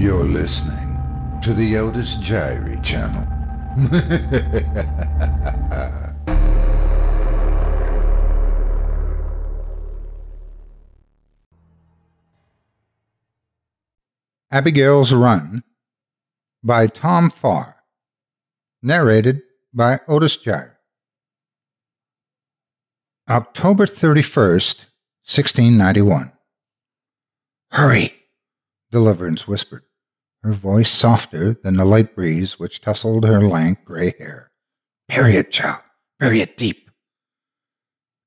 You're listening to the Otis Jiry channel. Abigail's Run by Tom Farr. Narrated by Otis Jiry. October 31st, 1691. "Hurry," Deliverance whispered, her voice softer than the light breeze which tousled her lank gray hair. "Bury it, child. Bury it deep."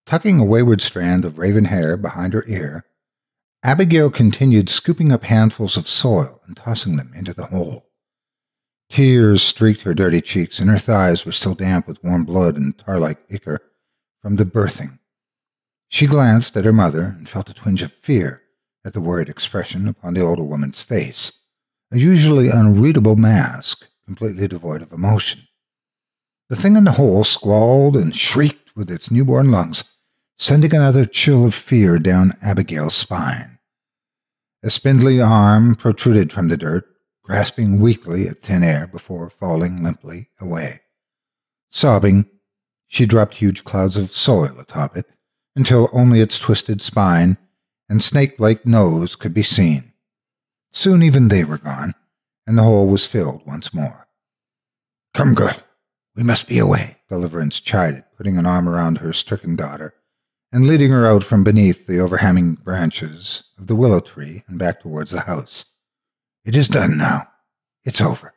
Tucking a wayward strand of raven hair behind her ear, Abigail continued scooping up handfuls of soil and tossing them into the hole. Tears streaked her dirty cheeks, and her thighs were still damp with warm blood and tar-like ichor from the birthing. She glanced at her mother and felt a twinge of fear at the worried expression upon the older woman's face, a usually unreadable mask, completely devoid of emotion. The thing in the hole squalled and shrieked with its newborn lungs, sending another chill of fear down Abigail's spine. A spindly arm protruded from the dirt, grasping weakly at thin air before falling limply away. Sobbing, she dropped huge clouds of soil atop it, until only its twisted spine and snake-like nose could be seen. Soon even they were gone, and the hole was filled once more. "Come, girl, we must be away," Deliverance chided, putting an arm around her stricken daughter, and leading her out from beneath the overhanging branches of the willow tree and back towards the house. "It is done now. It's over."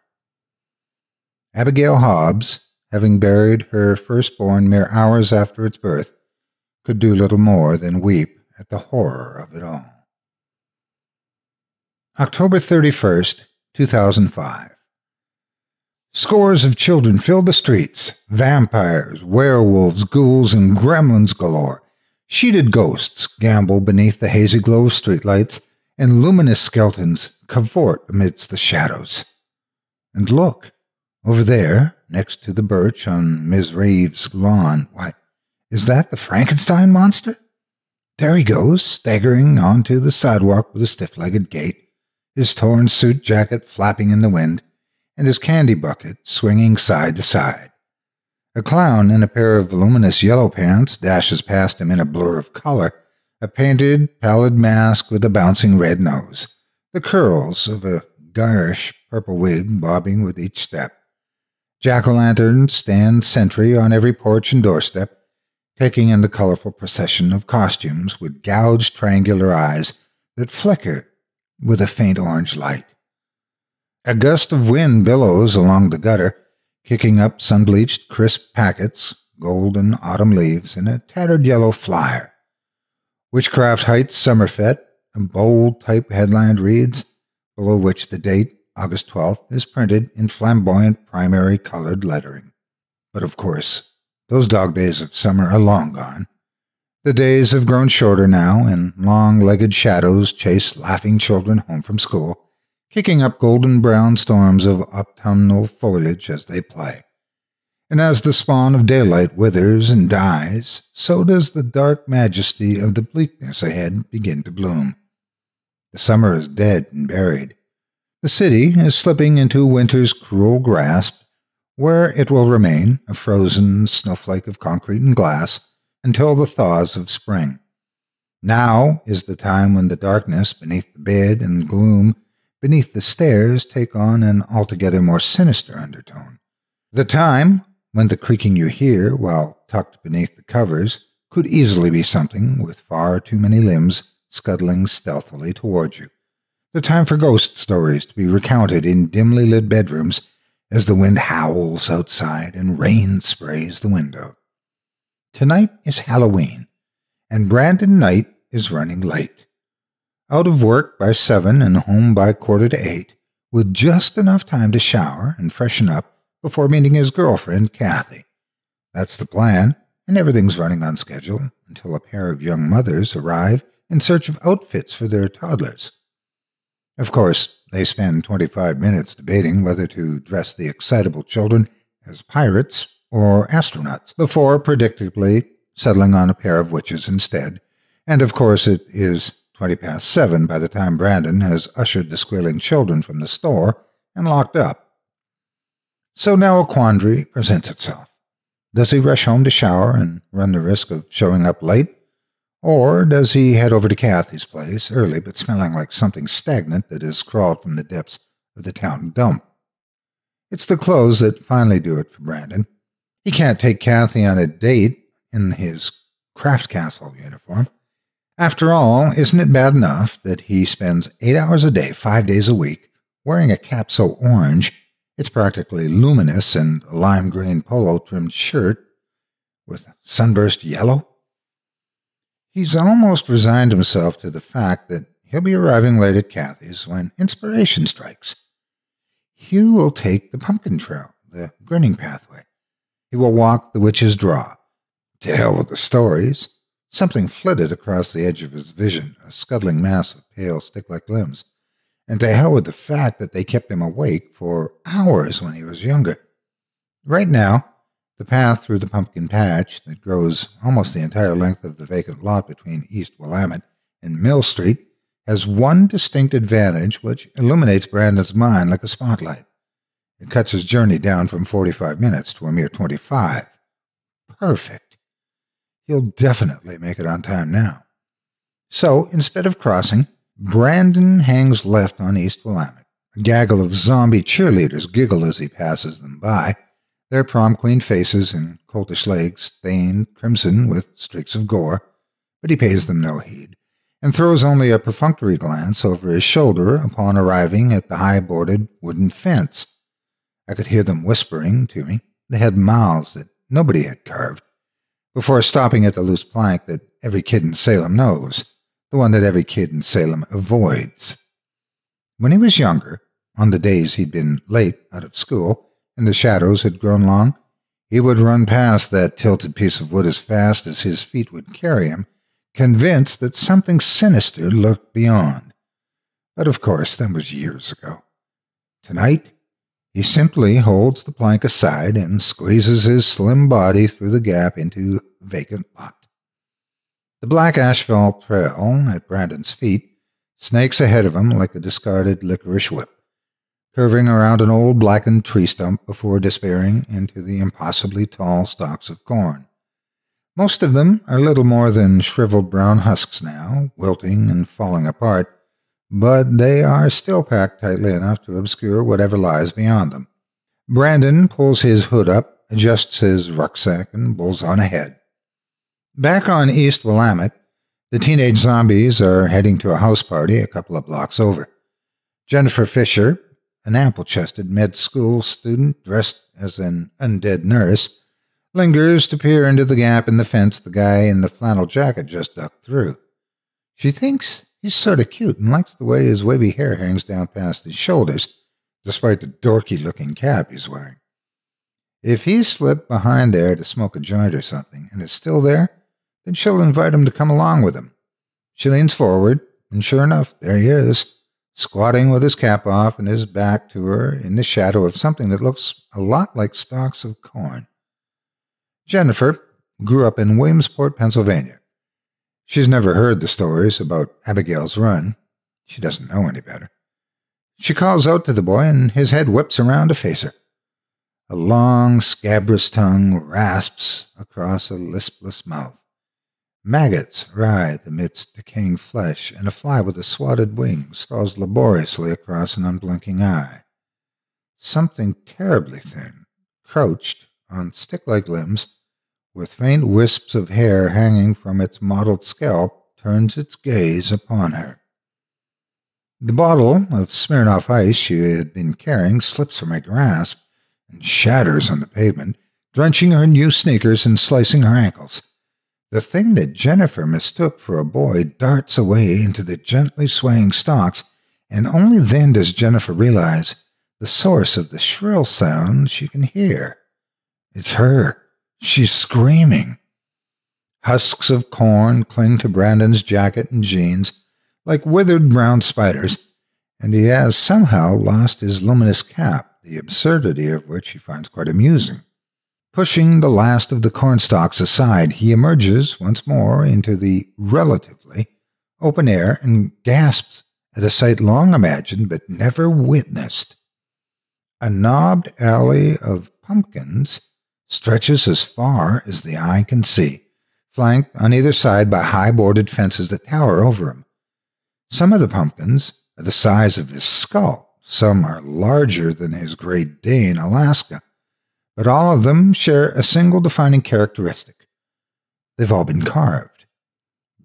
Abigail Hobbs, having buried her firstborn mere hours after its birth, could do little more than weep at the horror of it all. October 31st, 2005. Scores of children filled the streets. Vampires, werewolves, ghouls, and gremlins galore. Sheeted ghosts gamble beneath the hazy glow of streetlights, and luminous skeletons cavort amidst the shadows. And look, over there, next to the birch on Miss Reeves' lawn, why, is that the Frankenstein monster? There he goes, staggering onto the sidewalk with a stiff-legged gait, his torn suit jacket flapping in the wind, and his candy bucket swinging side to side. A clown in a pair of voluminous yellow pants dashes past him in a blur of color, a painted, pallid mask with a bouncing red nose, the curls of a garish purple wig bobbing with each step. Jack-o'-lanterns stand sentry on every porch and doorstep, taking in the colorful procession of costumes with gouged triangular eyes that flicker with a faint orange light. A gust of wind billows along the gutter, kicking up sun-bleached crisp packets, golden autumn leaves, and a tattered yellow flyer. Witchcraft Heights Summerfete, a bold type headline reads, below which the date, August 12th, is printed in flamboyant primary colored lettering. But of course, those dog days of summer are long gone. The days have grown shorter now, and long-legged shadows chase laughing children home from school, kicking up golden-brown storms of autumnal foliage as they play. And as the spawn of daylight withers and dies, so does the dark majesty of the bleakness ahead begin to bloom. The summer is dead and buried. The city is slipping into winter's cruel grasp, where it will remain, a frozen snowflake of concrete and glass, until the thaws of spring. Now is the time when the darkness beneath the bed and the gloom beneath the stairs take on an altogether more sinister undertone. The time when the creaking you hear while tucked beneath the covers could easily be something with far too many limbs scuttling stealthily toward you. The time for ghost stories to be recounted in dimly lit bedrooms as the wind howls outside and rain sprays the window. Tonight is Halloween, and Brandon Knight is running late. Out of work by 7 and home by 7:45, with just enough time to shower and freshen up before meeting his girlfriend, Kathy. That's the plan, and everything's running on schedule until a pair of young mothers arrive in search of outfits for their toddlers. Of course, they spend 25 minutes debating whether to dress the excitable children as pirates or astronauts, before predictably settling on a pair of witches instead, and of course it is 7:20 by the time Brandon has ushered the squealing children from the store and locked up. So now a quandary presents itself. Does he rush home to shower and run the risk of showing up late? Or does he head over to Kathy's place, early but smelling like something stagnant that has crawled from the depths of the town dump? It's the clothes that finally do it for Brandon. He can't take Kathy on a date in his Craft Castle uniform. After all, isn't it bad enough that he spends 8 hours a day, 5 days a week, wearing a cap so orange it's practically luminous and a lime green polo-trimmed shirt with sunburst yellow? He's almost resigned himself to the fact that he'll be arriving late at Kathy's when inspiration strikes. Hugh will take the pumpkin trail, the grinning pathway. He will walk the witch's draw. To hell with the stories. Something flitted across the edge of his vision, a scuttling mass of pale, stick-like limbs. And to hell with the fact that they kept him awake for hours when he was younger. Right now, the path through the pumpkin patch that grows almost the entire length of the vacant lot between East Willamette and Mill Street has one distinct advantage which illuminates Brandon's mind like a spotlight. It cuts his journey down from 45 minutes to a mere 25. Perfect. He'll definitely make it on time now. So, instead of crossing, Brandon hangs left on East Willamette. A gaggle of zombie cheerleaders giggle as he passes them by, their prom queen faces and coltish legs stained crimson with streaks of gore, but he pays them no heed, and throws only a perfunctory glance over his shoulder upon arriving at the high-boarded wooden fence. I could hear them whispering to me. They had mouths that nobody had carved, before stopping at the loose plank that every kid in Salem knows, the one that every kid in Salem avoids. When he was younger, on the days he'd been late out of school and the shadows had grown long, he would run past that tilted piece of wood as fast as his feet would carry him, convinced that something sinister lurked beyond. But of course, that was years ago. Tonight, he simply holds the plank aside and squeezes his slim body through the gap into the vacant lot. The black asphalt trail at Brandon's feet snakes ahead of him like a discarded licorice whip, curving around an old blackened tree stump before disappearing into the impossibly tall stalks of corn. Most of them are little more than shriveled brown husks now, wilting and falling apart, but they are still packed tightly enough to obscure whatever lies beyond them. Brandon pulls his hood up, adjusts his rucksack, and bowls on ahead. Back on East Willamette, the teenage zombies are heading to a house party a couple of blocks over. Jennifer Fisher, an ample-chested med-school student dressed as an undead nurse, lingers to peer into the gap in the fence the guy in the flannel jacket just ducked through. She thinks he's sort of cute and likes the way his wavy hair hangs down past his shoulders, despite the dorky-looking cap he's wearing. If he slipped behind there to smoke a joint or something and is still there, then she'll invite him to come along with him. She leans forward, and sure enough, there he is, squatting with his cap off and his back to her in the shadow of something that looks a lot like stalks of corn. Jennifer grew up in Williamsport, Pennsylvania. She's never heard the stories about Abigail's run. She doesn't know any better. She calls out to the boy, and his head whips around to face her. A long, scabrous tongue rasps across a lispless mouth. Maggots writhe amidst decaying flesh, and a fly with a swatted wing crawls laboriously across an unblinking eye. Something terribly thin, crouched on stick-like limbs, with faint wisps of hair hanging from its mottled scalp, turns its gaze upon her. The bottle of Smirnoff Ice she had been carrying slips from her grasp and shatters on the pavement, drenching her new sneakers and slicing her ankles. The thing that Jennifer mistook for a boy darts away into the gently swaying stalks, and only then does Jennifer realize the source of the shrill sound she can hear. It's her. She's screaming. Husks of corn cling to Brandon's jacket and jeans like withered brown spiders, and he has somehow lost his luminous cap, the absurdity of which he finds quite amusing. Pushing the last of the cornstalks aside, he emerges once more into the relatively open air and gasps at a sight long imagined but never witnessed. A knobbed alley of pumpkins stretches as far as the eye can see, flanked on either side by high boarded fences that tower over him. Some of the pumpkins are the size of his skull, some are larger than his Great Dane, Alaska, but all of them share a single defining characteristic. They've all been carved.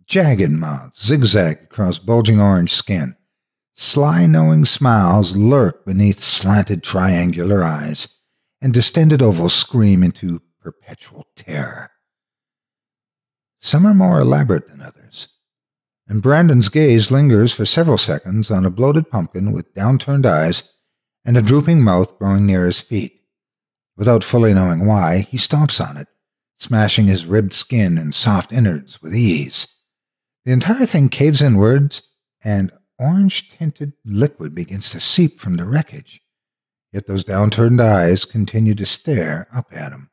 Jagged mouths zigzag across bulging orange skin. Sly, knowing smiles lurk beneath slanted triangular eyes, and distended ovals scream into perpetual terror. Some are more elaborate than others, and Brandon's gaze lingers for several seconds on a bloated pumpkin with downturned eyes and a drooping mouth growing near his feet. Without fully knowing why, he stomps on it, smashing his ribbed skin and soft innards with ease. The entire thing caves inwards, and orange-tinted liquid begins to seep from the wreckage. Yet those downturned eyes continue to stare up at him.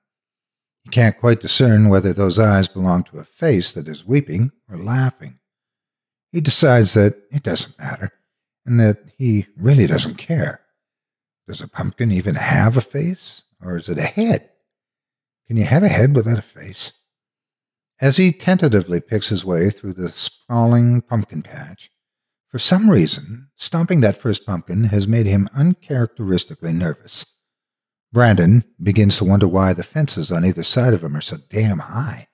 He can't quite discern whether those eyes belong to a face that is weeping or laughing. He decides that it doesn't matter, and that he really doesn't care. Does a pumpkin even have a face, or is it a head? Can you have a head without a face? As he tentatively picks his way through the sprawling pumpkin patch, for some reason, stomping that first pumpkin has made him uncharacteristically nervous. Brandon begins to wonder why the fences on either side of him are so damn high.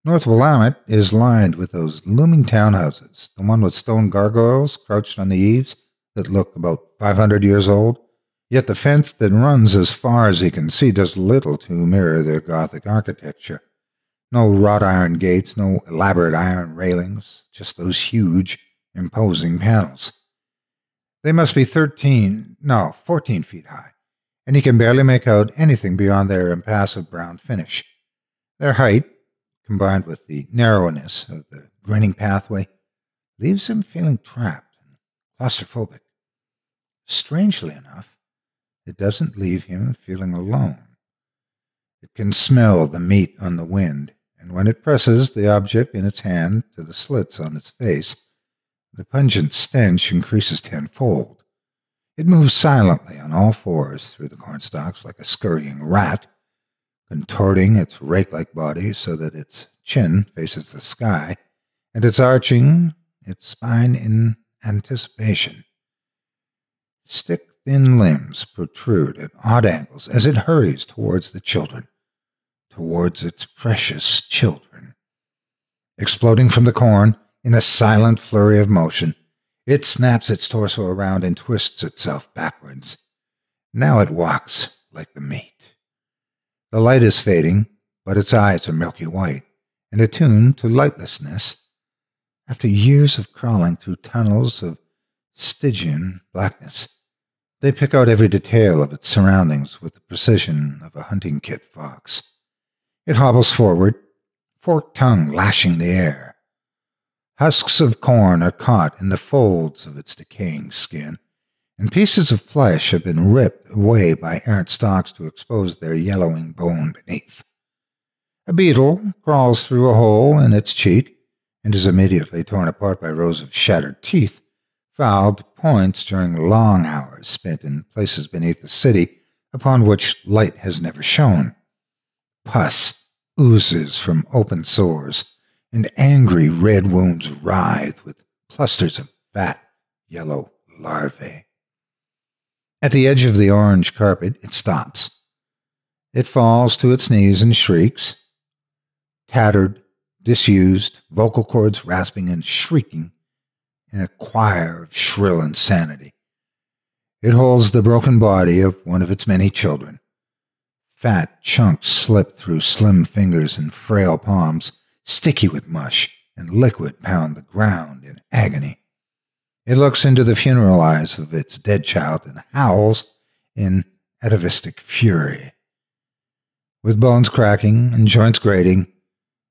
North Willamette is lined with those looming townhouses, the one with stone gargoyles crouched on the eaves that look about 500 years old, yet the fence that runs as far as he can see does little to mirror their Gothic architecture. No wrought iron gates, no elaborate iron railings, just those huge, imposing panels. They must be 14 feet high, and he can barely make out anything beyond their impassive brown finish. Their height, combined with the narrowness of the grinning pathway, leaves him feeling trapped and claustrophobic. Strangely enough, it doesn't leave him feeling alone. It can smell the meat on the wind, and when it presses the object in its hand to the slits on its face, the pungent stench increases tenfold. It moves silently on all fours through the cornstalks like a scurrying rat, contorting its rake-like body so that its chin faces the sky, and it's arching its spine in anticipation. Stick-thin limbs protrude at odd angles as it hurries towards the children, towards its precious children. Exploding from the corn, in a silent flurry of motion, it snaps its torso around and twists itself backwards. Now it walks like the meat. The light is fading, but its eyes are milky white and attuned to lightlessness. After years of crawling through tunnels of Stygian blackness, they pick out every detail of its surroundings with the precision of a hunting kit fox. It hobbles forward, forked tongue lashing the air. Husks of corn are caught in the folds of its decaying skin, and pieces of flesh have been ripped away by errant stalks to expose their yellowing bone beneath. A beetle crawls through a hole in its cheek and is immediately torn apart by rows of shattered teeth, fouled to points during long hours spent in places beneath the city upon which light has never shone. Pus oozes from open sores, and angry red wounds writhe with clusters of fat, yellow larvae. At the edge of the orange carpet, it stops. It falls to its knees and shrieks, tattered, disused, vocal cords rasping and shrieking in a choir of shrill insanity. It holds the broken body of one of its many children. Fat chunks slip through slim fingers and frail palms, sticky with mush, and liquid pound the ground in agony. It looks into the funeral eyes of its dead child and howls in atavistic fury. With bones cracking and joints grating,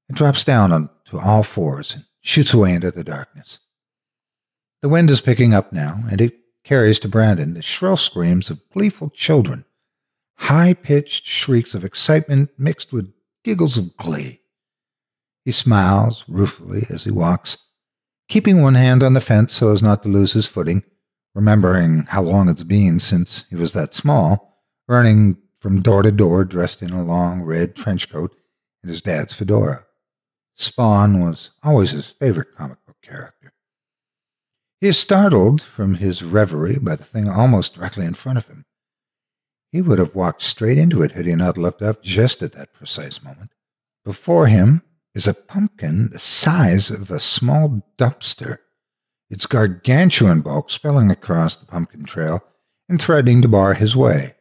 it drops down onto all fours and shoots away into the darkness. The wind is picking up now, and it carries to Brandon the shrill screams of gleeful children, high-pitched shrieks of excitement mixed with giggles of glee. He smiles ruefully as he walks, keeping one hand on the fence so as not to lose his footing, remembering how long it's been since he was that small, running from door to door dressed in a long red trench coat and his dad's fedora. Spawn was always his favorite comic book character. He is startled from his reverie by the thing almost directly in front of him. He would have walked straight into it had he not looked up just at that precise moment. Before him is a pumpkin the size of a small dumpster, its gargantuan bulk spilling across the pumpkin trail and threatening to bar his way.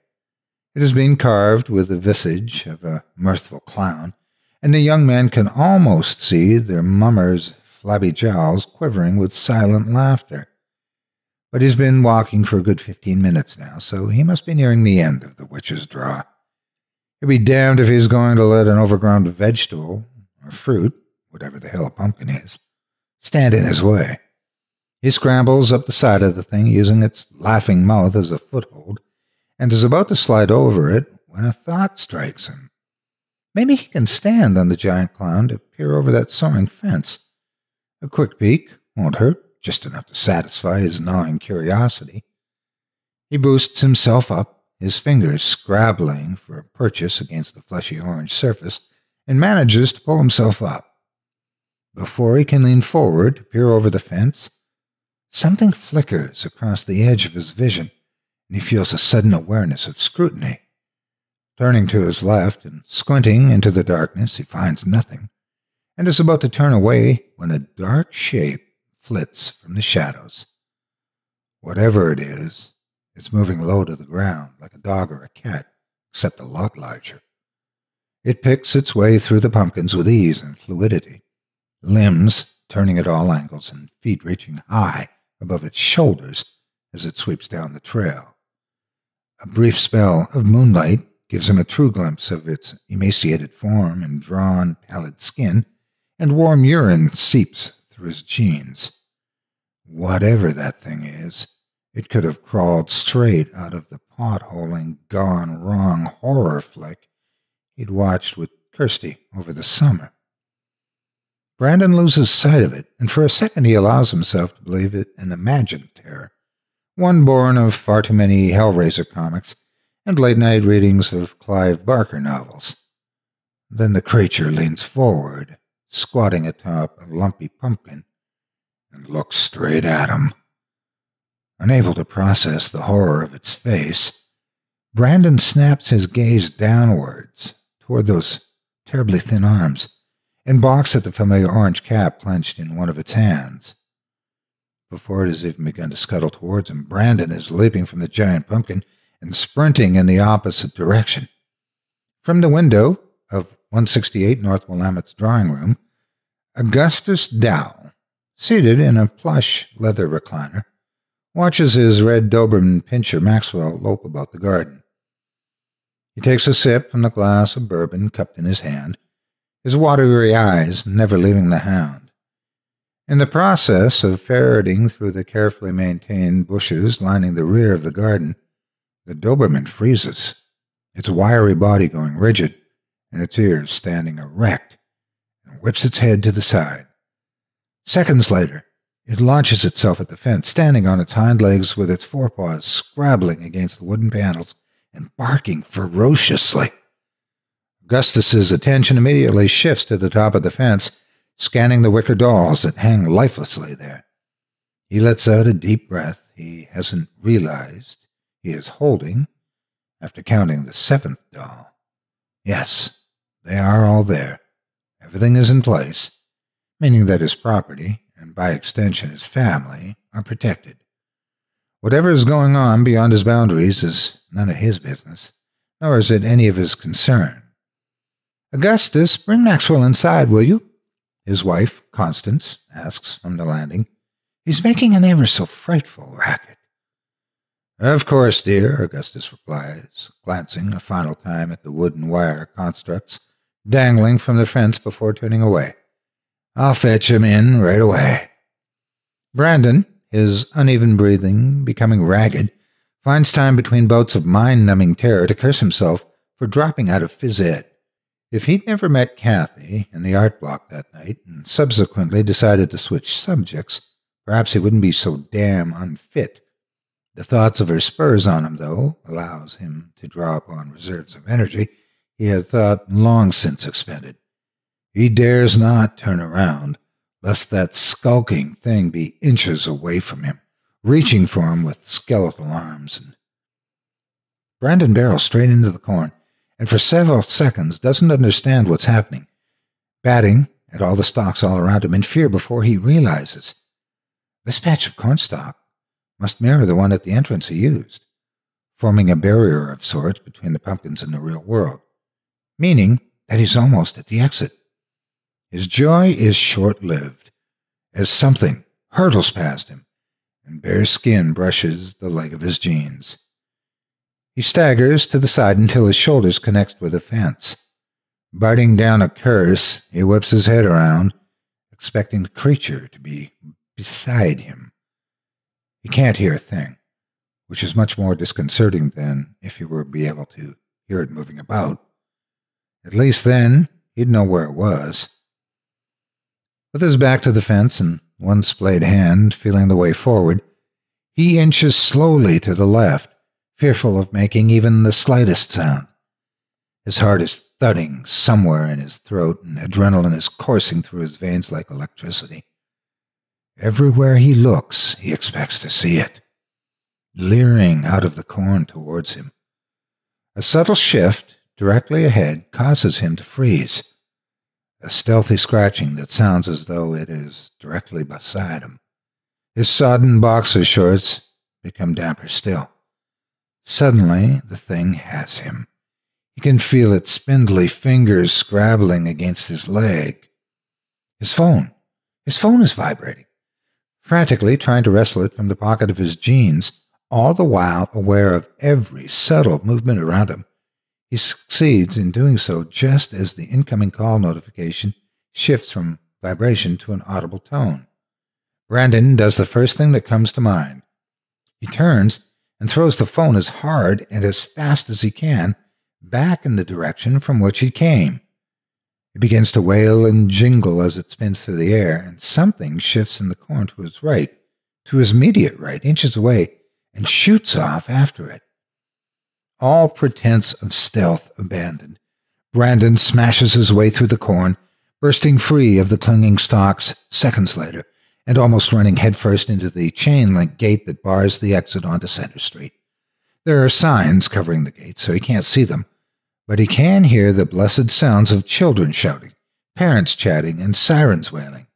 It has been carved with the visage of a mirthful clown, and the young man can almost see their mummer's flabby jowls quivering with silent laughter. But he's been walking for a good 15 minutes now, so he must be nearing the end of the witch's draw. He'll be damned if he's going to let an overgrown vegetable, or fruit, whatever the hell a pumpkin is, stand in his way. He scrambles up the side of the thing, using its laughing mouth as a foothold, and is about to slide over it when a thought strikes him. Maybe he can stand on the giant clown to peer over that soaring fence. A quick peek won't hurt, just enough to satisfy his gnawing curiosity. He boosts himself up, his fingers scrabbling for a purchase against the fleshy orange surface, and manages to pull himself up. Before he can lean forward to peer over the fence, something flickers across the edge of his vision, and he feels a sudden awareness of scrutiny. Turning to his left and squinting into the darkness, he finds nothing, and is about to turn away when a dark shape flits from the shadows. Whatever it is, it's moving low to the ground like a dog or a cat, except a lot larger. It picks its way through the pumpkins with ease and fluidity, limbs turning at all angles and feet reaching high above its shoulders as it sweeps down the trail. A brief spell of moonlight gives him a true glimpse of its emaciated form and drawn, pallid skin, and warm urine seeps through his jeans. Whatever that thing is, it could have crawled straight out of the potholing, gone wrong horror flick he'd watched with Kirsty over the summer. Brandon loses sight of it, and for a second he allows himself to believe it an imagined terror, one born of far too many Hellraiser comics and late-night readings of Clive Barker novels. Then the creature leans forward, squatting atop a lumpy pumpkin, and looks straight at him. Unable to process the horror of its face, Brandon snaps his gaze downwards toward those terribly thin arms and balks at the familiar orange cap clenched in one of its hands. Before it has even begun to scuttle towards him, Brandon is leaping from the giant pumpkin and sprinting in the opposite direction. From the window of 168 North Willamette's drawing room, Augustus Dow, seated in a plush leather recliner, watches his red Doberman pincher Maxwell lope about the garden. He takes a sip from the glass of bourbon cupped in his hand, his watery eyes never leaving the hound. In the process of ferreting through the carefully maintained bushes lining the rear of the garden, the Doberman freezes, its wiry body going rigid and its ears standing erect, and whips its head to the side. Seconds later, it launches itself at the fence, standing on its hind legs with its forepaws scrabbling against the wooden panels and barking ferociously. Augustus's attention immediately shifts to the top of the fence, scanning the wicker dolls that hang lifelessly there. He lets out a deep breath he hasn't realized he is holding after counting the 7th doll. Yes, they are all there. Everything is in place, meaning that his property, and by extension his family, are protected. Whatever is going on beyond his boundaries is none of his business, nor is it any of his concern. "Augustus, bring Maxwell inside, will you?" his wife, Constance, asks from the landing. "He's making an ever so frightful racket." "Of course, dear," Augustus replies, glancing a final time at the wooden wire constructs dangling from the fence before turning away. "I'll fetch him in right away." Brandon, his uneven breathing becoming ragged, finds time between bouts of mind-numbing terror to curse himself for dropping out of phys ed. If he'd never met Kathy in the art block that night and subsequently decided to switch subjects, perhaps he wouldn't be so damn unfit. The thoughts of her spurs on him, though, allows him to draw upon reserves of energy he had thought long since expended. He dares not turn around, lest that skulking thing be inches away from him, reaching for him with skeletal arms. And Brandon barrels straight into the corn, and for several seconds doesn't understand what's happening, batting at all the stalks all around him in fear before he realizes this patch of cornstalk must mirror the one at the entrance he used, forming a barrier of sorts between the pumpkins and the real world, meaning that he's almost at the exit. His joy is short-lived, as something hurtles past him, and bare skin brushes the leg of his jeans. He staggers to the side until his shoulders connect with a fence. Biting down a curse, he whips his head around, expecting the creature to be beside him. He can't hear a thing, which is much more disconcerting than if he were to be able to hear it moving about. At least then, he'd know where it was. With his back to the fence and one splayed hand feeling the way forward, he inches slowly to the left, fearful of making even the slightest sound. His heart is thudding somewhere in his throat, and adrenaline is coursing through his veins like electricity. Everywhere he looks, he expects to see it, leering out of the corn towards him. A subtle shift directly ahead causes him to freeze, a stealthy scratching that sounds as though it is directly beside him. His sodden boxer shorts become damper still. Suddenly, the thing has him. He can feel its spindly fingers scrabbling against his leg. His phone is vibrating. Frantically trying to wrestle it from the pocket of his jeans, all the while aware of every subtle movement around him. He succeeds in doing so just as the incoming call notification shifts from vibration to an audible tone. Brandon does the first thing that comes to mind. He turns and throws the phone as hard and as fast as he can back in the direction from which he came. It begins to wail and jingle as it spins through the air, and something shifts in the corn to his right, to his immediate right, inches away, and shoots off after it. All pretense of stealth abandoned, Brandon smashes his way through the corn, bursting free of the clinging stalks seconds later, and almost running headfirst into the chain-link gate that bars the exit onto Center Street. There are signs covering the gate, so he can't see them, but he can hear the blessed sounds of children shouting, parents chatting, and sirens wailing.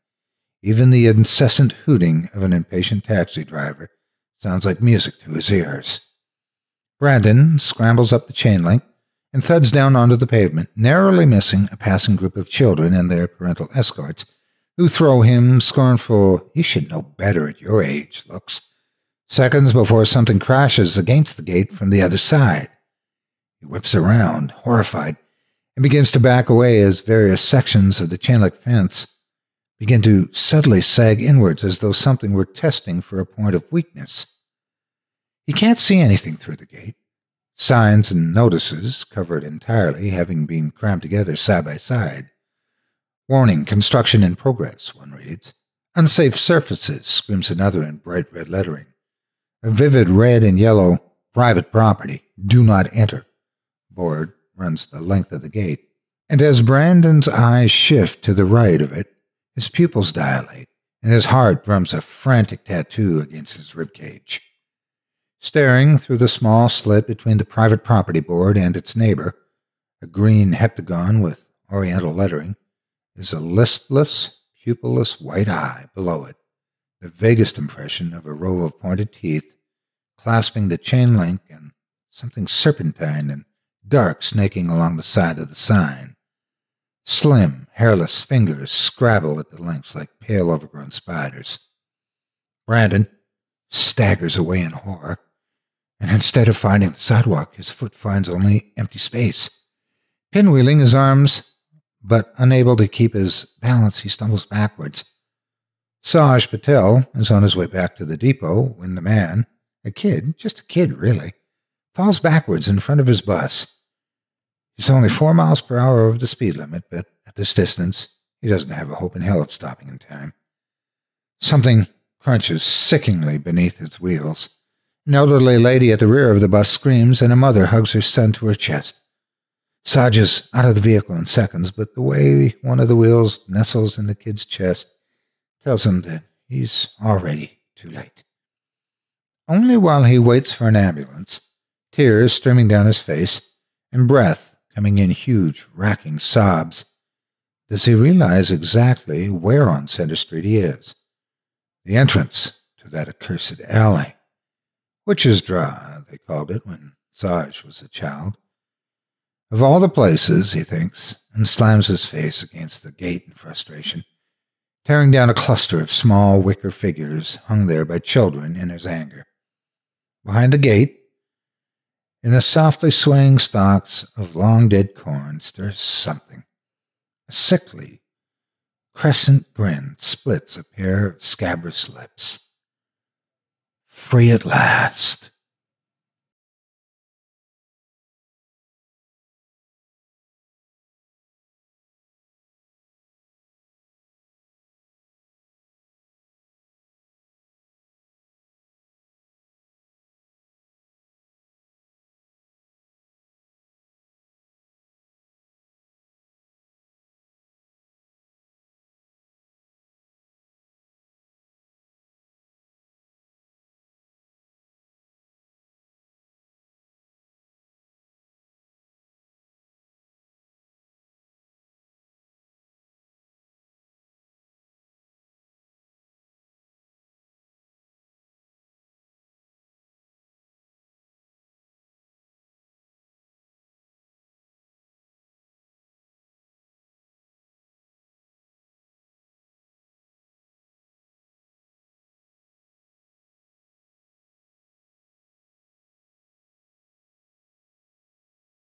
Even the incessant hooting of an impatient taxi driver sounds like music to his ears. Brandon scrambles up the chain link and thuds down onto the pavement, narrowly missing a passing group of children and their parental escorts, who throw him scornful, "You should know better at your age," looks, seconds before something crashes against the gate from the other side. He whips around, horrified, and begins to back away as various sections of the chain-link fence begin to subtly sag inwards as though something were testing for a point of weakness. He can't see anything through the gate. Signs and notices cover it entirely, having been crammed together side by side. "Warning, construction in progress," one reads. "Unsafe surfaces," screams another in bright red lettering. A vivid red and yellow, "Private property, do not enter" board runs the length of the gate, and as Brandon's eyes shift to the right of it, his pupils dilate, and his heart drums a frantic tattoo against his ribcage. Staring through the small slit between the private property board and its neighbor, a green heptagon with oriental lettering, is a listless, pupilless white eye below it, the vaguest impression of a row of pointed teeth clasping the chain link and something serpentine and dark snaking along the side of the sign. Slim, hairless fingers scrabble at the links like pale overgrown spiders. Brandon staggers away in horror, and instead of finding the sidewalk, his foot finds only empty space. Pinwheeling his arms, but unable to keep his balance, he stumbles backwards. Saj Patel is on his way back to the depot when the man, a kid, just a kid really, falls backwards in front of his bus. He's only 4 miles per hour over the speed limit, but at this distance, he doesn't have a hope in hell of stopping in time. Something crunches sickeningly beneath his wheels. An elderly lady at the rear of the bus screams, and a mother hugs her son to her chest. Saj is out of the vehicle in seconds, but the way one of the wheels nestles in the kid's chest tells him that he's already too late. Only while he waits for an ambulance, tears streaming down his face, and breath coming in huge, racking sobs, does he realize exactly where on Center Street he is. The entrance to that accursed alley. Witch's Draw, they called it when Saj was a child. Of all the places, he thinks, and slams his face against the gate in frustration, tearing down a cluster of small wicker figures hung there by children in his anger. Behind the gate, in the softly swaying stalks of long-dead corn, stirs something. A sickly, crescent grin splits a pair of scabrous lips. Free at last.